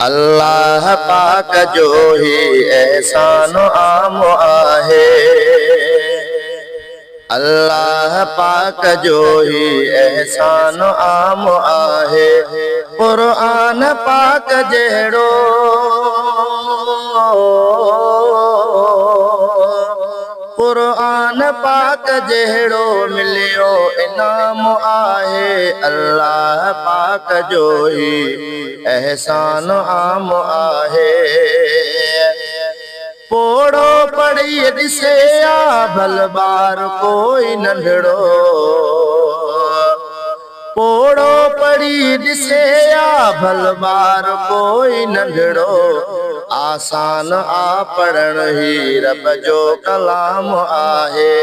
अल्लाह पाक जो ही एहसान आम आहे। अल्लाह पाक जो ही एहसान आम आहे। कुरान पाक जहिड़ो कुरान पाक जहिड़ो मिलियो इनाम आहे। अल्लाह पाक जो ही एहसान आम आहे। पोड़ो पढ़ी ॾिसे आ भल ॿार कोई नंढड़ो। पोड़ो पढ़ी ॾिसे आ भल ॿार कोई नंढड़ो। आसान आ पढ़ण ही रब जो कलाम आहे।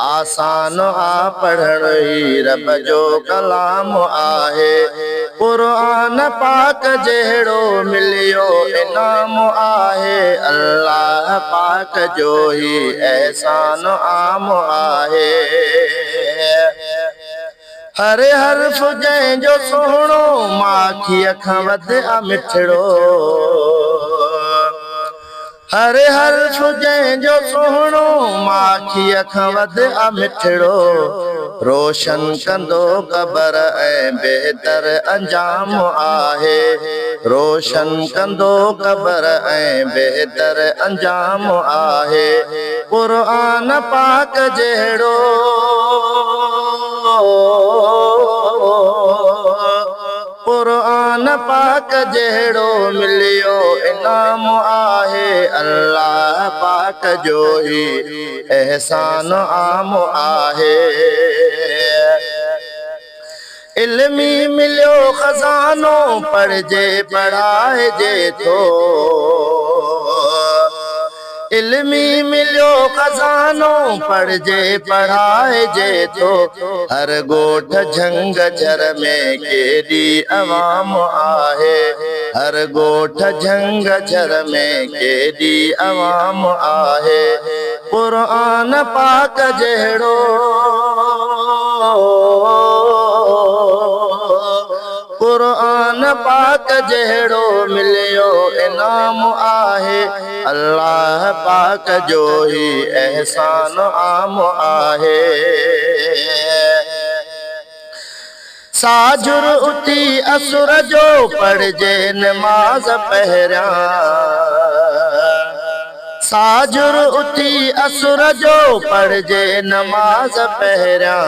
आसान आ पढ़ण ही रब जो कलाम आहे। कुरान पाक जहिड़ो मिलियो इनाम आहे। अल्लाह पाक जो ही एहसान आम आहे। हर हर्फ जंहिंजो सुहिणो माखीअ खां वधि आ मिठड़ो। हर हर्फ जंहिंजो सुहिणो माखीअ खां वधि आ मिठड़ो। रोशन कंदो क़बर ऐं बहितर अंजाम आहे। रोशन कंदो क़बर ऐं बहितर अंजाम आहे। कुरान पाक जहिड़ो कुरान पाक जहिड़ो मिलियो इनाम आहे। अल्लाह पाक जो ही एहसान आम आहे। इल्मी मिलियो खज़ानो पढ़जे पढ़ाइजे थो। इल्मी मिलियो खज़ानो पढ़जे पढ़ाइजे थो। हर ॻोठ झंग झर में केॾी अवाम आहे। हर ॻोठ झंग झर में केॾी अवाम आहे। कुरान पाक जहिड़ो कुरान पाक जहिड़ो मिलियो इनाम आहे। अल्लाह पाक जो ही एहसान आम आहे। साजुर उथी असुर जो पढ़जे नमाज़ पहिरियां। साजुर उथी असुर जो पढ़जे नमाज़ पहिरियां।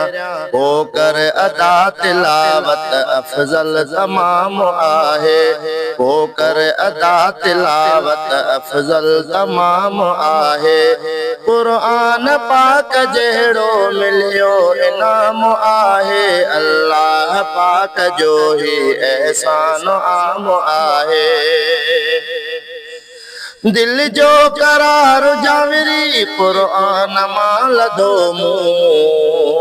पोकर अदा तिलावत अफ़ज़ल तमाम आहे। पोकर अदा तिलावत अफ़ज़ल तमाम आहे। कुरान पाक जहिड़ो मिलियो इनाम आहे। अल्लाह पाक जो ही एहसान आम आहे। दिल जो करार जावरी कुरान मां लधो मुंहुं।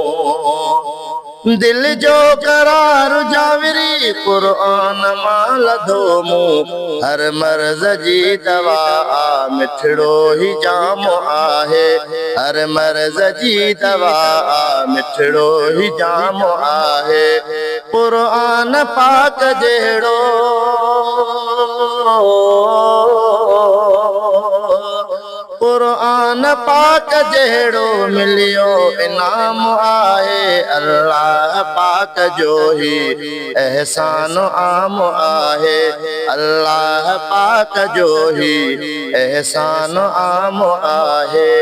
दिल जो करार जावरी कुरान मां लधो मुंहुं। हर मर्ज़ जी दवा मिठड़ो ही जाम आहे। हर मर्ज़ जी दवा मिठड़ो ही जाम आहे। कुरान पाक जहिड़ो कुरान पाक जहिड़ो मिलियो इनाम आहे। अल्लाह पाक जो ही एहसान आम आहे। अल्लाह पाक जो ही एहसान आम आहे।